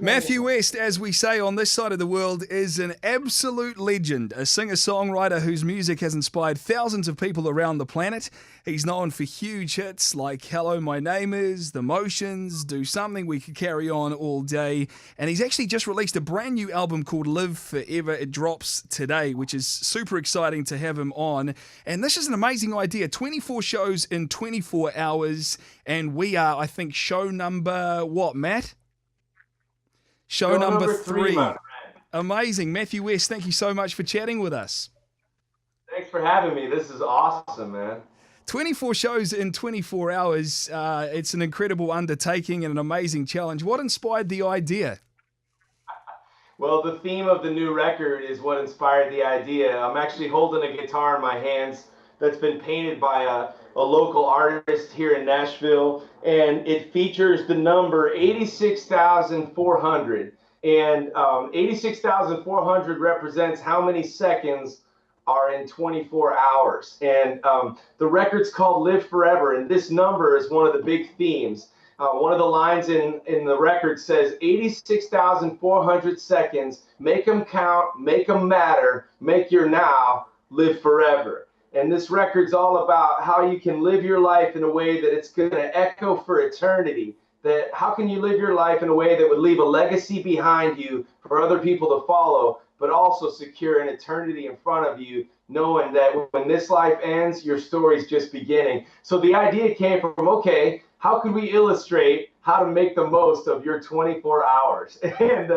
Matthew West, as we say on this side of the world, is an absolute legend, a singer-songwriter whose music has inspired thousands of people around the planet. He's known for huge hits like Hello, My Name Is, The Motions, Do Something, We Could Carry On All Day, and he's actually just released a brand new album called Live Forever. It drops today, which is super exciting to have him on. And this is an amazing idea, 24 shows in 24 hours, and we are, I think, show number, what, Matt? Show number three. My friend. Amazing. Matthew West, thank you so much for chatting with us. Thanks for having me. This is awesome, man. 24 shows in 24 hours. It's an incredible undertaking and an amazing challenge. What inspired the idea? Well, the theme of the new record is what inspired the idea. I'm actually holding a guitar in my hands that's been painted by a local artist here in Nashville, and it features the number 86,400. And 86,400 represents how many seconds are in 24 hours. And the record's called Live Forever, and this number is one of the big themes. One of the lines in the record says 86,400 seconds, make them count, make them matter, make your now live forever. And this record's all about how you can live your life in a way that it's going to echo for eternity. That how can you live your life in a way that would leave a legacy behind you for other people to follow, but also secure an eternity in front of you, knowing that when this life ends, your story's just beginning. So the idea came from, okay, how can we illustrate how to make the most of your 24 hours? And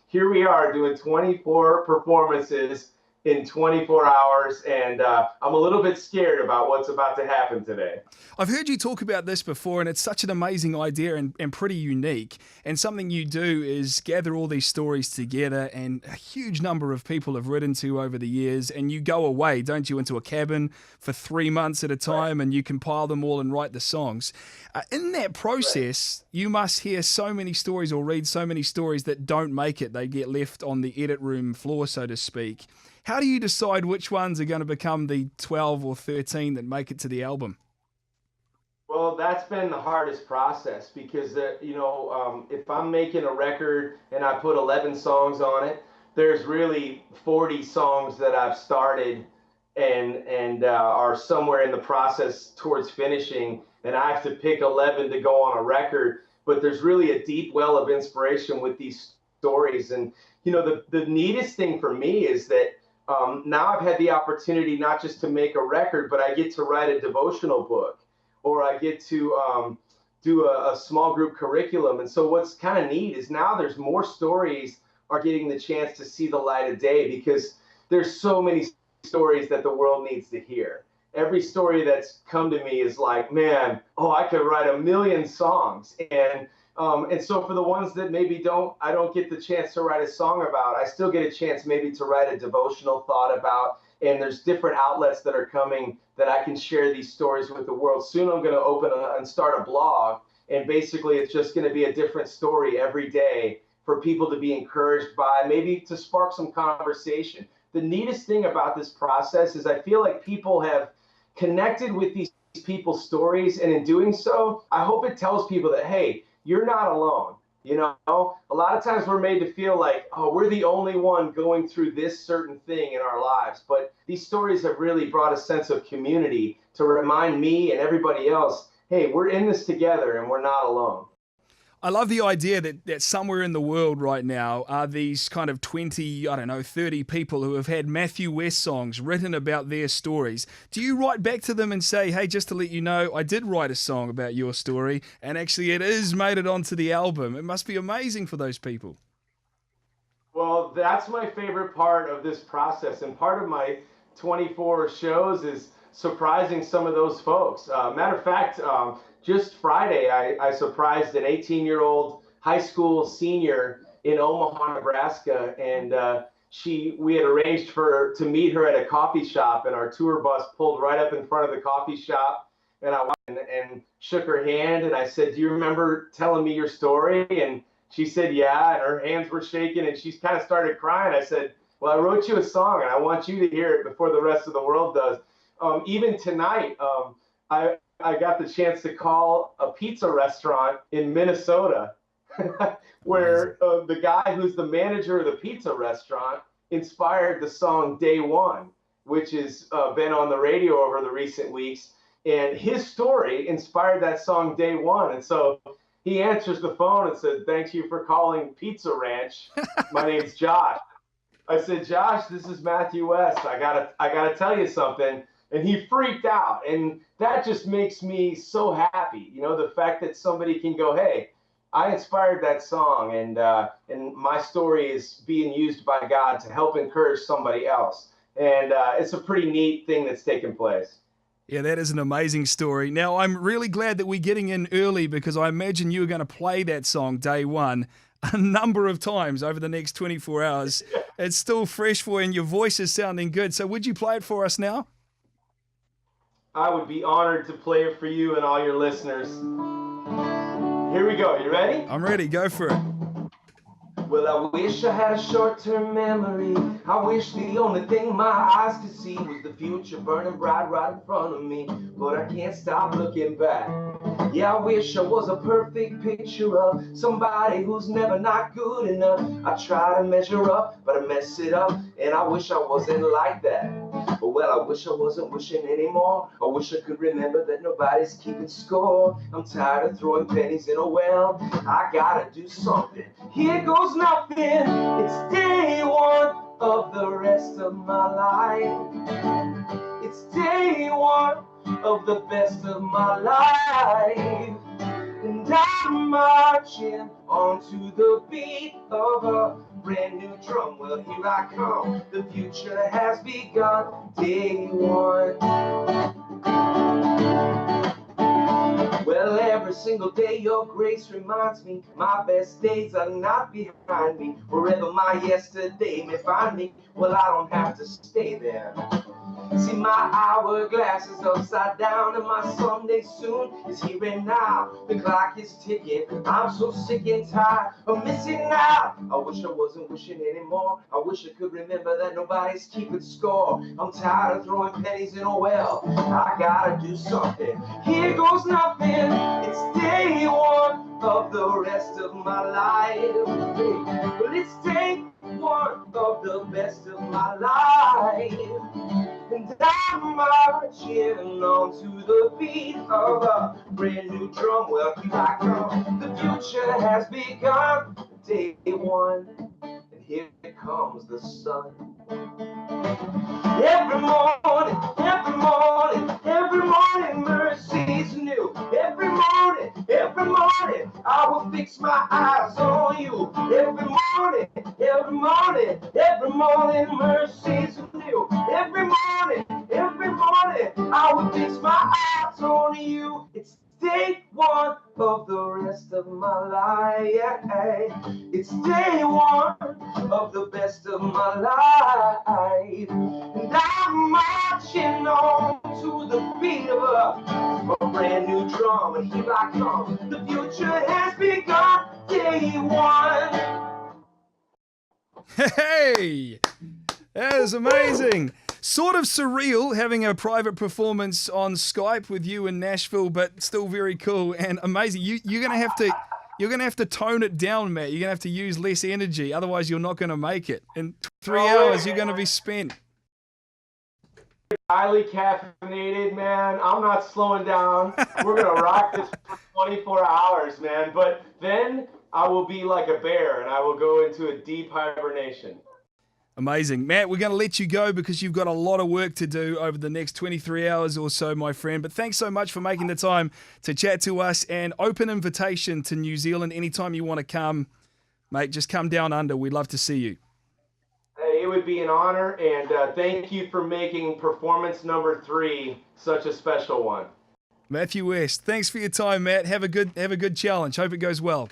here we are doing 24 performances in 24 hours, and I'm a little bit scared about what's about to happen today. I've heard you talk about this before, and it's such an amazing idea and pretty unique. And something you do is gather all these stories together, and a huge number of people have written to over the years, and you go away, don't you, into a cabin for 3 months at a time, and you compile them all and write the songs. In that process, you must hear so many stories or read so many stories that don't make it. They get left on the edit room floor, so to speak. How do you decide which ones are going to become the 12 or 13 that make it to the album? Well, that's been the hardest process because, if I'm making a record and I put 11 songs on it, there's really 40 songs that I've started and are somewhere in the process towards finishing, and I have to pick 11 to go on a record. But there's really a deep well of inspiration with these stories. And, the neatest thing for me is that now I've had the opportunity not just to make a record, but I get to write a devotional book, or I get to do a small group curriculum. And so what's kind of neat is now there's more stories are getting the chance to see the light of day because there's so many stories that the world needs to hear. Every story that's come to me is like, man, I could write a million songs. And so for the ones that maybe I don't get the chance to write a song about, I still get a chance maybe to write a devotional thought about. And there's different outlets that are coming that I can share these stories with the world. Soon I'm going to open and start a blog. And basically it's just going to be a different story every day for people to be encouraged by, maybe to spark some conversation. The neatest thing about this process is I feel like people have connected with these people's stories. And in doing so, I hope it tells people that, hey, you're not alone. A lot of times we're made to feel like, we're the only one going through this certain thing in our lives. But these stories have really brought a sense of community to remind me and everybody else, hey, we're in this together and we're not alone. I love the idea that somewhere in the world right now are these kind of 20, 30 people who have had Matthew West songs written about their stories. Do you write back to them and say, hey, just to let you know, I did write a song about your story, and actually it is made it onto the album? It must be amazing for those people. Well, that's my favorite part of this process. And part of my 24 shows is surprising some of those folks. Matter of fact, just Friday, I surprised an 18-year-old high school senior in Omaha, Nebraska, and we had arranged to meet her at a coffee shop, and our tour bus pulled right up in front of the coffee shop, and I went and shook her hand, and I said, "Do you remember telling me your story?" And she said, "Yeah," and her hands were shaking, and she kind of started crying. I said, "Well, I wrote you a song, and I want you to hear it before the rest of the world does." Even tonight, I got the chance to call a pizza restaurant in Minnesota where the guy who's the manager of the pizza restaurant inspired the song Day One, which has been on the radio over the recent weeks. And his story inspired that song Day One. And so he answers the phone and said, "Thank you for calling Pizza Ranch. My name's Josh." I said, "Josh, this is Matthew West. I gotta tell you something." And he freaked out. And that just makes me so happy. You know, the fact that somebody can go, "Hey, I inspired that song, and my story is being used by God to help encourage somebody else." And it's a pretty neat thing that's taken place. Yeah, that is an amazing story. Now, I'm really glad that we're getting in early because I imagine you were going to play that song, Day One, a number of times over the next 24 hours. It's still fresh for you and your voice is sounding good. So would you play it for us now? I would be honored to play it for you and all your listeners. Here we go. You ready? I'm ready. Go for it. Well, I wish I had a short-term memory. I wish the only thing my eyes could see was the future burning bright right in front of me. But I can't stop looking back. Yeah, I wish I was a perfect picture of somebody who's never not good enough. I try to measure up, but I mess it up, and I wish I wasn't like that. But well, I wish I wasn't wishing anymore. I wish I could remember that nobody's keeping score. I'm tired of throwing pennies in a well. I gotta do something. Here goes nothing. It's day one of the rest of my life. It's day one of the best of my life. And I'm marching onto the beat of a brand new drum. Well, here I come. The future has begun. Day one. Well, every single day your grace reminds me my best days are not behind me. Wherever my yesterday may find me, well, I don't have to stay there. See, my hourglass is upside down and my someday soon is here and now. The clock is ticking. I'm so sick and tired of missing out. I wish I wasn't wishing anymore. I wish I could remember that nobody's keeping score. I'm tired of throwing pennies in a well. I gotta do something. Here goes nothing. It's day one of the rest of my life. But it's day one of the best of my life. And I'm marching on to the beat of a brand new drum. Well, here I come. The future has begun. Day one, and here comes the sun. Every morning, mercy's new. Every morning, I will fix my eyes on you. Every morning, mercy's new. Every morning, I will fix my eyes on you. It's day one of the rest of my life. It's day one of the best of my life. And I'm marching on to the beat of a brand new drum. And here I come. The future has begun. Day one. Hey, that is amazing. Sort of surreal having a private performance on Skype with you in Nashville, but still very cool and amazing. You're gonna have to tone it down, Matt. You're gonna have to use less energy, otherwise you're not gonna make it. In 3 hours, you're gonna be spent. Highly caffeinated, man. I'm not slowing down. We're gonna rock this for 24 hours, man. But then I will be like a bear and I will go into a deep hibernation. Amazing. Matt, we're going to let you go because you've got a lot of work to do over the next 23 hours or so, my friend. But thanks so much for making the time to chat to us, and open invitation to New Zealand anytime you want to come. Mate, just come down under. We'd love to see you. Hey, it would be an honor, and thank you for making performance number 3 such a special one. Matthew West, thanks for your time, Matt. Have a good challenge. Hope it goes well.